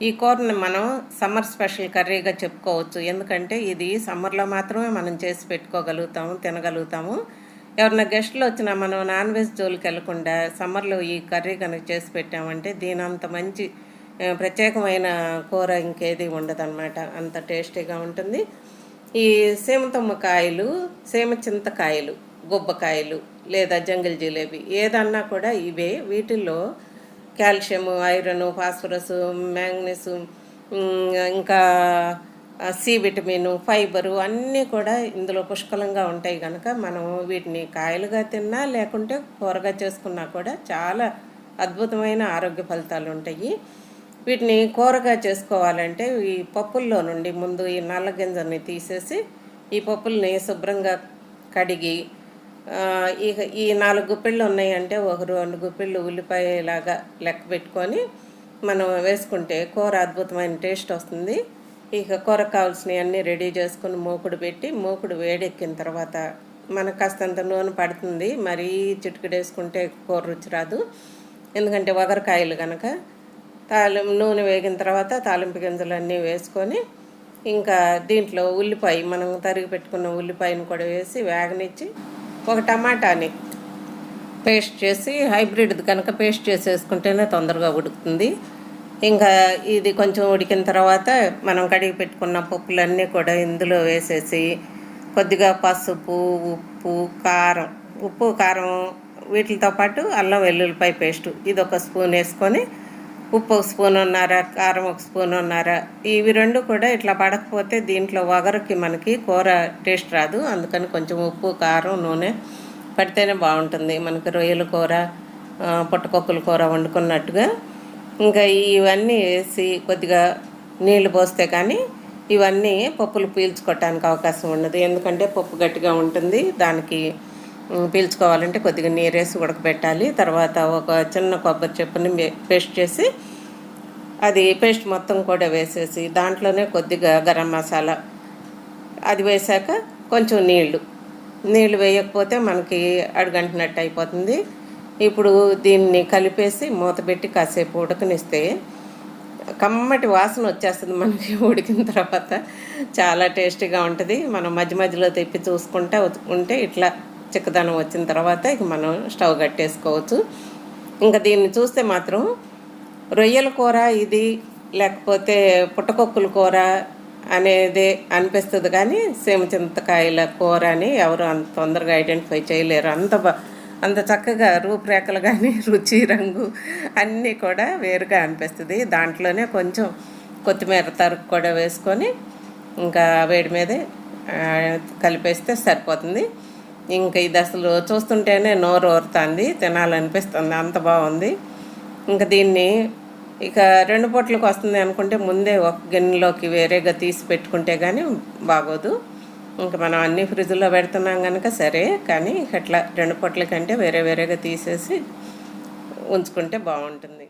ఈ కూరని మనం సమ్మర్ స్పెషల్ కర్రీగా చెప్పుకోవచ్చు. ఎందుకంటే ఇది సమ్మర్‌లో మాత్రమే మనం చేసి పెట్టుకోగలుగుతాము, తినగలుగుతాము. ఎవరైనా గెస్టులు వచ్చినా మనం నాన్ వెజ్ జోలికెళ్ళకుండా సమ్మర్‌లో ఈ కర్రీ కనుక చేసి పెట్టామంటే దీనంత మంచి ప్రత్యేకమైన కూర ఇంకేది ఉండదనమాట. అంత టేస్టీగా ఉంటుంది. ఈ సీమ సీమ చింతకాయలు, గుబ్బకాయలు లేదా జంగిల్ జిలేబీ ఏదన్నా కూడా ఇవే. వీటిల్లో కాల్షియము, ఐరను, ఫాస్ఫరసు, మ్యాంగనీసు, ఇంకా సి విటమిను, ఫైబరు అన్నీ కూడా ఇందులో పుష్కలంగా ఉంటాయి కనుక మనం వీటిని కాయలుగా తిన్నా లేకుంటే కూరగా చేసుకున్నా కూడా చాలా అద్భుతమైన ఆరోగ్య ఫలితాలు ఉంటాయి. వీటిని కూరగా చేసుకోవాలంటే ఈ పప్పుల్లో నుండి ముందు ఈ నల్ల గింజల్ని తీసేసి ఈ పప్పుల్ని శుభ్రంగా కడిగి ఇక ఈ 4 గుప్పిళ్ళు ఉన్నాయంటే ఒక 2 గుప్పిళ్ళు ఉల్లిపాయలాగా లెక్క పెట్టుకొని మనం వేసుకుంటే కూర అద్భుతమైన టేస్ట్ వస్తుంది. ఇక కూరకు కావాల్సినవి అన్నీ రెడీ చేసుకుని మూకుడు పెట్టి మూకుడు వేడెక్కిన తర్వాత మనకు కాస్తంత నూనె పడుతుంది. మరీ చిటికెడు వేసుకుంటే కూర రుచి రాదు. ఎందుకంటే వగరకాయలు కనుక నూనె వేగిన తర్వాత తాలింపు గింజలు అన్నీ వేసుకొని ఇంకా దీంట్లో ఉల్లిపాయ మనం తరిగి పెట్టుకున్న ఉల్లిపాయను కూడా వేసి వేగనిచ్చి ఒక టమాటాని పేస్ట్ చేసి హైబ్రిడ్ది కనుక పేస్ట్ చేసేసుకుంటేనే తొందరగా ఉడుకుతుంది. ఇంకా ఇది కొంచెం ఉడికిన తర్వాత మనం కడిగి పెట్టుకున్న పప్పులన్నీ కూడా ఇందులో వేసేసి కొద్దిగా పసుపు, ఉప్పు కారం వీటితో పాటు అల్లం వెల్లుల్లిపాయ పేస్టు ఇది ఒక స్పూన్ వేసుకొని ఉప్పు ఒక స్పూనున్నర, కారం ఒక స్పూనున్నర, ఇవి రెండు కూడా ఇట్లా పడకపోతే దీంట్లో వగరుకి మనకి కూర టేస్ట్ రాదు. అందుకని కొంచెం ఉప్పు, కారం, నూనె పడితేనే బాగుంటుంది మనకి రొయ్యల కూర, పుట్టపప్పుల కూర వండుకున్నట్టుగా. ఇంకా ఇవన్నీ వేసి కొద్దిగా నీళ్లు పోస్తే కానీ ఇవన్నీ పప్పులు పీల్చుకోవటానికి అవకాశం ఉండదు. ఎందుకంటే పప్పు గట్టిగా ఉంటుంది, దానికి పీల్చుకోవాలంటే కొద్దిగా నీరేసి ఉడకబెట్టాలి. తర్వాత ఒక చిన్న కొబ్బరి చెప్పుని పేస్ట్ చేసి అది పేస్ట్ మొత్తం కూడా వేసేసి దాంట్లోనే కొద్దిగా గరం మసాలా అది వేసాక కొంచెం నీళ్లు వేయకపోతే మనకి అడుగంటినట్టు అయిపోతుంది. ఇప్పుడు దీన్ని కలిపేసి మూత పెట్టి కాసేపు ఉడకనిస్తే కమ్మటి వాసన వచ్చేస్తుంది మనకి. ఉడికిన తర్వాత చాలా టేస్టీగా ఉంటుంది. మనం మధ్య మధ్యలో తెప్పి చూసుకుంటా ఉంటే ఇట్లా చిక్కదనం వచ్చిన తర్వాత ఇక మనం స్టవ్ కట్టేసుకోవచ్చు. ఇంకా దీన్ని చూస్తే మాత్రం రొయ్యల కూర ఇది లేకపోతే పుట్టకొక్కుల కూర అనేది అనిపిస్తుంది, కానీ సీమ చింతకాయల కూర అని ఎవరు అంత తొందరగా ఐడెంటిఫై చేయలేరు. అంత చక్కగా రూపురేఖలు కానీ రుచి, రంగు అన్నీ కూడా వేరుగా అనిపిస్తుంది. దాంట్లోనే కొంచెం కొత్తిమీర తరుగు కూడా వేసుకొని ఇంకా వేడి మీదే కలిపేస్తే సరిపోతుంది. ఇంకా ఇది అసలు చూస్తుంటేనే నోరు ఊరుతుంది, తినాలనిపిస్తుంది, అంత బాగుంది. ఇంకా దీన్ని ఇక 2 పూటలకు వస్తుంది అనుకుంటే ముందే ఒక గిన్నెలోకి వేరేగా తీసి పెట్టుకుంటే కానీ బాగోదు. ఇంకా మనం అన్నీ ఫ్రిడ్జ్లో పెడుతున్నాం కనుక సరే, కానీ ఇట్లా 2 పూటల కంటే వేరేగా తీసేసి ఉంచుకుంటే బాగుంటుంది.